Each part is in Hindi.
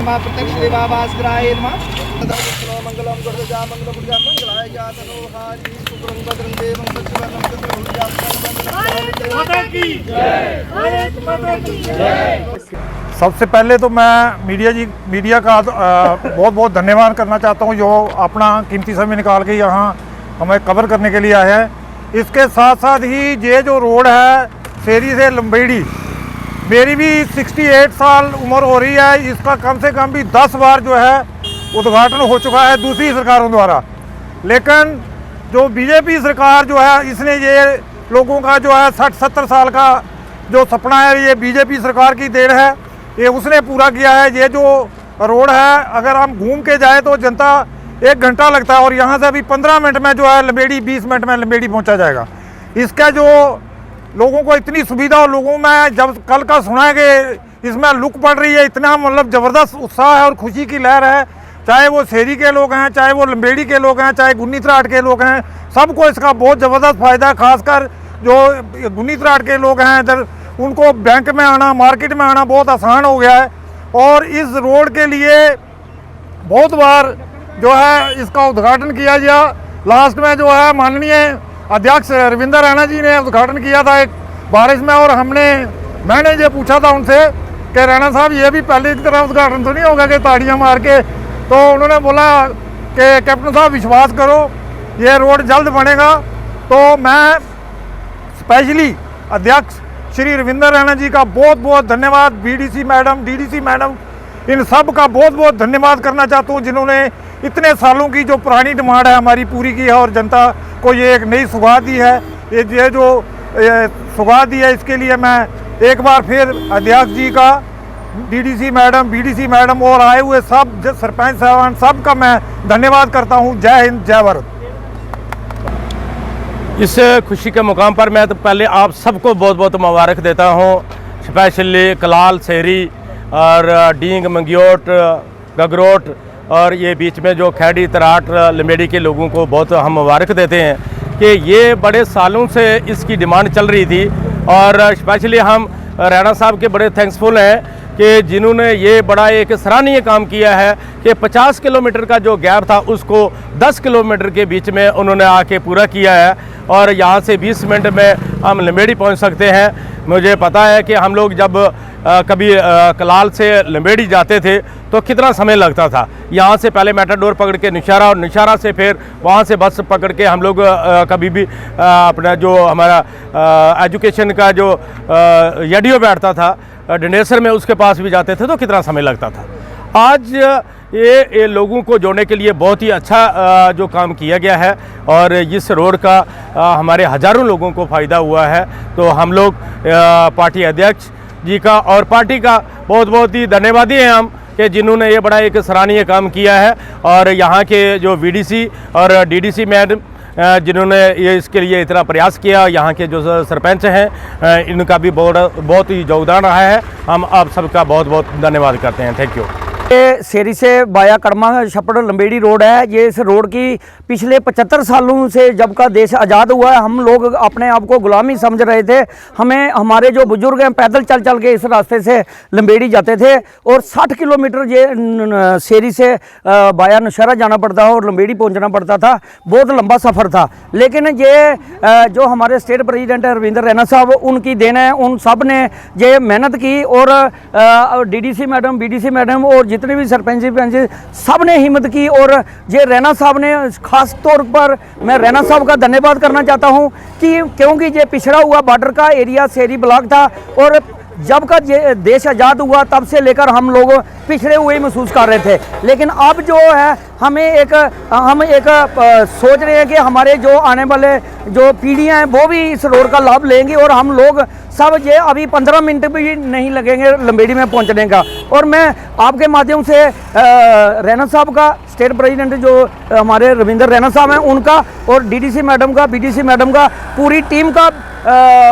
नमः प्रत्यक्ष देवाभास्कराय नमः मंगलम गुरुजा मंगलपुरजा मंगलाय जातनो हारी सुब्रह्म भद्रं देवं सच्चिदानंद चतुर्भुजा माता की जय, भारत माता की जय। सबसे पहले तो मैं मीडिया का बहुत बहुत धन्यवाद करना चाहता हूं जो अपना कीमती समय निकाल के यहाँ हमें कवर करने के लिए आया है। इसके साथ साथ ही ये जो रोड है सेरी से लंबेड़ी, मेरी भी 68 साल उम्र हो रही है, इसका कम से कम भी 10 बार जो है उद्घाटन हो चुका है दूसरी सरकारों द्वारा। लेकिन जो बीजेपी सरकार जो है इसने ये लोगों का जो है 60-70 साल का जो सपना है ये बीजेपी सरकार की देन है, ये उसने पूरा किया है। ये जो रोड है अगर हम घूम के जाए तो जनता 1 घंटा लगता है और यहाँ से अभी 15 मिनट में जो है लंबेड़ी 20 मिनट में लंबेड़ी पहुँचा जाएगा। इसका जो लोगों को इतनी सुविधा और लोगों में जब कल का सुना है कि इसमें लुक पड़ रही है, इतना मतलब ज़बरदस्त उत्साह है और खुशी की लहर है। चाहे वो शेरी के लोग हैं, चाहे वो लंबेड़ी के लोग हैं, चाहे गुन्नी त्राट के लोग हैं, सबको इसका बहुत ज़बरदस्त फ़ायदा है। खासकर जो गुन्नी त्राट के लोग हैं इधर, उनको बैंक में आना, मार्केट में आना बहुत आसान हो गया है। और इस रोड के लिए बहुत बार जो है इसका उद्घाटन किया गया। लास्ट में जो है माननीय अध्यक्ष रविंदर रैना जी ने उद्घाटन किया था एक बारिश में, और मैंने ये पूछा था उनसे कि रैना साहब ये भी पहले की तरह उद्घाटन तो नहीं होगा कि ताड़ियां मार के, तो उन्होंने बोला कि कैप्टन साहब विश्वास करो ये रोड जल्द बनेगा। तो मैं स्पेशली अध्यक्ष श्री रविंदर रैना जी का बहुत बहुत धन्यवाद, बीडीसी मैडम, डीडीसी मैडम, इन सब का बहुत बहुत धन्यवाद करना चाहता हूँ जिन्होंने इतने सालों की जो पुरानी डिमांड है हमारी पूरी की है और जनता को ये एक नई सौगात दी है। ये जो सौगात दी है इसके लिए मैं एक बार फिर अध्यक्ष जी का, डीडीसी मैडम, बीडीसी मैडम और आए हुए सब सरपंच साहबान सब का मैं धन्यवाद करता हूँ। जय हिंद, जय भारत। इस खुशी के मुकाम पर मैं तो पहले आप सबको बहुत बहुत मुबारक देता हूँ, स्पेशली कलाल, सेरी और डींग, मंगियोट, गगरोट और ये बीच में जो खैड़ी, तराट, लंबेड़ी के लोगों को बहुत हम मुबारक देते हैं कि ये बड़े सालों से इसकी डिमांड चल रही थी। और स्पेशली हम रैना साहब के बड़े थैंक्सफुल हैं कि जिन्होंने ये बड़ा एक सराहनीय काम किया है कि 50 किलोमीटर का जो गैप था उसको 10 किलोमीटर के बीच में उन्होंने आके पूरा किया है और यहाँ से 20 मिनट में हम लंबेड़ी पहुँच सकते हैं। मुझे पता है कि हम लोग जब कभी कलाल से लंबेड़ी जाते थे तो कितना समय लगता था। यहाँ से पहले मेटाडोर पकड़ के निशारा और निशारा से फिर वहाँ से बस पकड़ के हम लोग कभी भी अपना जो हमारा एजुकेशन का जो यडियो बैठता था डंडेसर में, उसके पास भी जाते थे तो कितना समय लगता था। आज ये लोगों को जोड़ने के लिए बहुत ही अच्छा जो काम किया गया है और इस रोड का हमारे हज़ारों लोगों को फ़ायदा हुआ है। तो हम लोग पार्टी अध्यक्ष जी का और पार्टी का बहुत बहुत ही धन्यवादी हैं हम कि जिन्होंने ये बड़ा एक सराहनीय काम किया है। और यहाँ के जो वीडीसी और डीडीसी मैडम जिन्होंने ये इसके लिए इतना प्रयास किया, यहाँ के जो सरपंच हैं इनका भी बहुत ही योगदान रहा है। हम आप सबका बहुत बहुत धन्यवाद करते हैं। Thank you. ये सेरी से बाया कड़मा छप्पड़ लंबेड़ी रोड है। ये इस रोड की पिछले 75 सालों से जब का देश आज़ाद हुआ है हम लोग अपने आप को गुलामी समझ रहे थे। हमें हमारे जो बुजुर्ग हैं पैदल चल चल के इस रास्ते से लंबेड़ी जाते थे और 60 किलोमीटर ये सेरी से बाया नौशहरा जाना पड़ता और लंबेड़ी पहुंचना पड़ता था। बहुत लंबा सफ़र था। लेकिन ये जो हमारे स्टेट प्रेसिडेंट है रविंदर रैना साहब, उनकी देन है। उन सब ने ये मेहनत की और डीडीसी मैडम, बीडीसी मैडम और जितने भी सरपंच सब ने हिम्मत की। और ये रैना साहब ने खास तौर पर मैं रैना साहब का धन्यवाद करना चाहता हूं कि क्योंकि ये पिछड़ा हुआ बॉर्डर का एरिया सेरी ब्लॉक था और जब का देश आज़ाद हुआ तब से लेकर हम लोग पिछड़े हुए महसूस कर रहे थे। लेकिन अब जो है हम एक सोच रहे हैं कि हमारे जो आने वाले जो पीढ़ियां हैं वो भी इस रोड का लाभ लेंगे और हम लोग सब ये अभी 15 मिनट भी नहीं लगेंगे लंबेड़ी में पहुंचने का। और मैं आपके माध्यम से रैना साहब का, स्टेट प्रेसिडेंट जो हमारे रविंदर रैना साहब हैं उनका और डीडीसी मैडम का, बीडीसी मैडम का, पूरी टीम का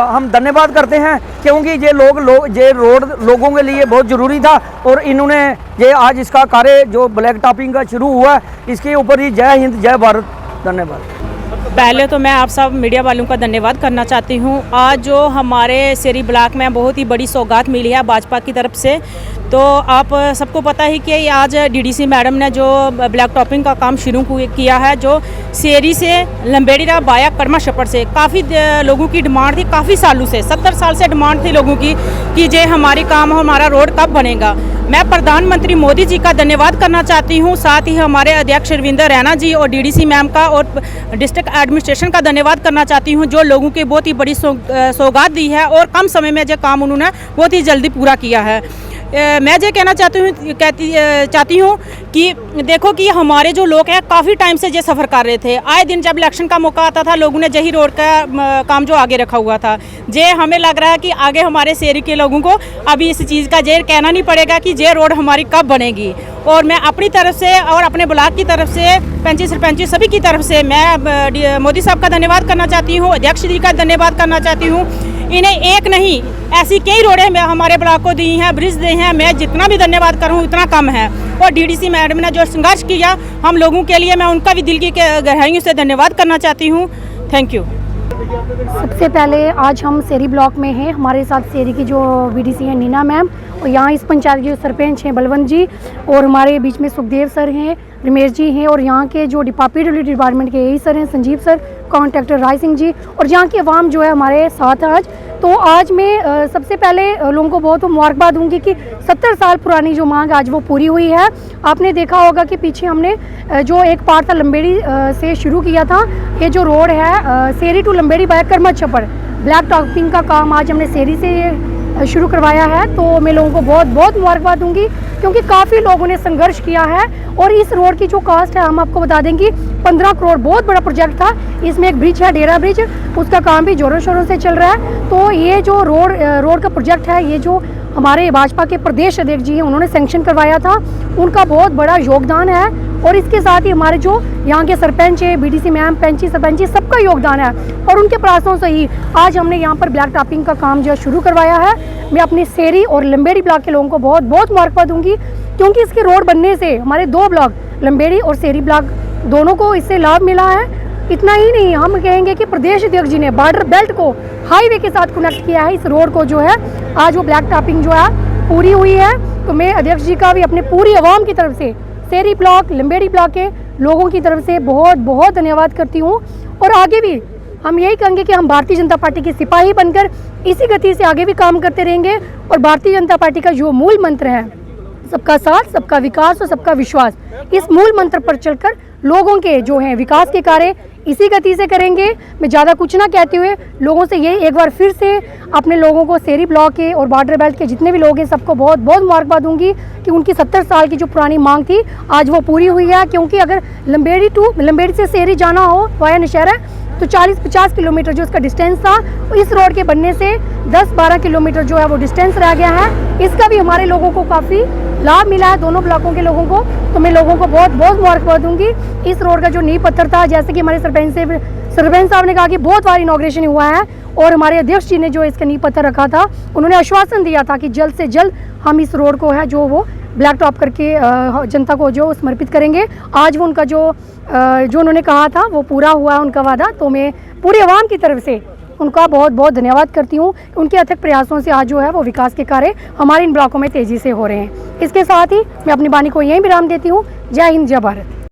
हम धन्यवाद करते हैं क्योंकि ये ये रोड लोगों के लिए बहुत ज़रूरी था और इन्होंने ये आज इसका कार्य जो ब्लैक टॉपिंग का शुरू हुआ इसके ऊपर ही जय हिंद, जय भारत। धन्यवाद। पहले तो मैं आप सब मीडिया वालों का धन्यवाद करना चाहती हूँ। आज जो हमारे सेरी ब्लॉक में बहुत ही बड़ी सौगात मिली है भाजपा की तरफ से, तो आप सबको पता ही कि आज डीडीसी मैडम ने जो ब्लैक टॉपिंग का काम शुरू किया है, जो सेरी से लंबेड़ीरा बाया कड़मा छप्पड़ से काफ़ी लोगों की डिमांड थी, काफ़ी सालों से 70 साल से डिमांड थी लोगों की कि जे हमारी काम हमारा रोड कब बनेगा। मैं प्रधानमंत्री मोदी जी का धन्यवाद करना चाहती हूँ, साथ ही हमारे अध्यक्ष रविंदर रैना जी और डीडीसी मैम का और डिस्ट्रिक्ट एडमिनिस्ट्रेशन का धन्यवाद करना चाहती हूँ, जो लोगों की बहुत ही बड़ी सौगात दी है और कम समय में जो काम उन्होंने बहुत ही जल्दी पूरा किया है। मैं ये कहना चाहती हूँ कि देखो कि हमारे जो लोग हैं काफ़ी टाइम से ये सफ़र कर रहे थे। आए दिन जब इलेक्शन का मौका आता था लोगों ने यही रोड का काम जो आगे रखा हुआ था। ये हमें लग रहा है कि आगे हमारे शहर के लोगों को अभी इस चीज़ का ये कहना नहीं पड़ेगा कि ये रोड हमारी कब बनेगी। और मैं अपनी तरफ से और अपने ब्लॉक की तरफ से पंची सरपंची सभी की तरफ से मैं मोदी साहब का धन्यवाद करना चाहती हूँ, अध्यक्ष जी का धन्यवाद करना चाहती हूँ। इन्हें एक नहीं ऐसी कई रोडें में हमारे ब्लॉक को दी हैं, ब्रिज दिए हैं। मैं जितना भी धन्यवाद करूँ उतना कम है। और डीडीसी मैडम ने जो संघर्ष किया हम लोगों के लिए, मैं उनका भी दिल की गहराइयों से धन्यवाद करना चाहती हूँ। Thank you. सबसे पहले आज हम सेरी ब्लॉक में हैं। हमारे साथ सेरी की जो बीडीसी हैं नीना मैम, और यहाँ इस पंचायत के जो सरपंच हैं बलवंत जी, और हमारे बीच में सुखदेव सर हैं, रमेश जी हैं, और यहाँ के जो पीडब्ल्यूडी डिपार्टमेंट के यही सर हैं संजीव सर, कॉन्ट्रैक्टर राय सिंह जी, और यहाँ की आवाम जो है हमारे साथ आज। तो आज मैं सबसे पहले लोगों को बहुत मुबारकबाद दूंगी कि 70 साल पुरानी जो मांग आज वो पूरी हुई है। आपने देखा होगा कि पीछे हमने जो एक पार्ट था लंबेड़ी से शुरू किया था, ये जो रोड है सेरी टू लंबेड़ी बाया कड़मा छप्पड़ ब्लैक टॉपिंग का काम आज हमने सेरी से शुरू करवाया है। तो मैं लोगों को बहुत बहुत मुबारकबाद दूंगी, क्योंकि काफ़ी लोगों ने संघर्ष किया है। और इस रोड की जो कास्ट है हम आपको बता देंगे 15 करोड़, बहुत बड़ा प्रोजेक्ट था। इसमें एक ब्रिज है डेरा ब्रिज, उसका काम भी जोरों शोरों से चल रहा है। तो ये जो रोड का प्रोजेक्ट है, ये जो हमारे भाजपा के प्रदेश अध्यक्ष जी हैं उन्होंने सैंक्शन करवाया था, उनका बहुत बड़ा योगदान है। और इसके साथ ही हमारे जो यहाँ के सरपंच है, बीडीसी मैम, पंची सरपंची, सबका योगदान है। और उनके प्रयासों से ही आज हमने यहाँ पर ब्लैक टॉपिंग का काम जो शुरू करवाया है। मैं अपनी सेरी और लंबेड़ी ब्लॉक के लोगों को बहुत बहुत मुबारकबाद दूंगी, क्योंकि इसके रोड बनने से हमारे 2 ब्लॉक लंबेड़ी और सेरी ब्लॉक दोनों को इससे लाभ मिला है। इतना ही नहीं, हम कहेंगे कि प्रदेश अध्यक्ष जी ने बॉर्डर बेल्ट को हाईवे के साथ कनेक्ट किया है। इस रोड को जो है आज वो ब्लैक टॉपिंग जो है पूरी हुई है। तो मैं अध्यक्ष जी का भी अपने पूरी आवाम की तरफ से, सेरी ब्लॉक, लंबेड़ी ब्लॉक के लोगों की तरफ से बहुत बहुत धन्यवाद करती हूँ। और आगे भी हम यही कहेंगे कि हम भारतीय जनता पार्टी के सिपाही बनकर इसी गति से आगे भी काम करते रहेंगे। और भारतीय जनता पार्टी का जो मूल मंत्र है, सबका साथ, सबका विकास और सबका विश्वास, इस मूल मंत्र पर चलकर लोगों के जो हैं विकास के कार्य इसी गति से करेंगे। मैं ज़्यादा कुछ ना कहते हुए लोगों से ये एक बार फिर से अपने लोगों को, सेरी ब्लॉक के और बॉर्डर बेल्ट के जितने भी लोग हैं, सबको बहुत बहुत मुबारकबाद दूंगी कि उनकी 70 साल की जो पुरानी मांग थी आज वो पूरी हुई है। क्योंकि अगर लंबेड़ी से सेरी जाना हो वाया नौशहरा तो 40-50 किलोमीटर जो इसका डिस्टेंस था, इस रोड के बनने से 10-12 किलोमीटर जो है वो डिस्टेंस रह गया है। इसका भी हमारे लोगों को काफ़ी लाभ मिला है, दोनों ब्लॉकों के लोगों को। तो मैं लोगों को बहुत बहुत मुबारकबाद दूंगी। इस रोड का जो नींव पत्थर था, जैसे कि हमारे सरपंच साहब ने कहा कि बहुत बार इनॉग्रेशन हुआ है, और हमारे अध्यक्ष जी ने जो इसका नींव पत्थर रखा था, उन्होंने आश्वासन दिया था कि जल्द से जल्द हम इस रोड को है जो वो ब्लैक टॉप करके जनता को जो समर्पित करेंगे। आज वो उनका जो उन्होंने कहा था वो पूरा हुआ है उनका वादा। तो मैं पूरी आवाम की तरफ से उनका बहुत बहुत धन्यवाद करती हूँ। उनके अथक प्रयासों से आज जो है वो विकास के कार्य हमारे इन ब्लॉकों में तेज़ी से हो रहे हैं। इसके साथ ही मैं अपनी वाणी को यहीं विराम देती हूँ। जय हिंद, जय भारत।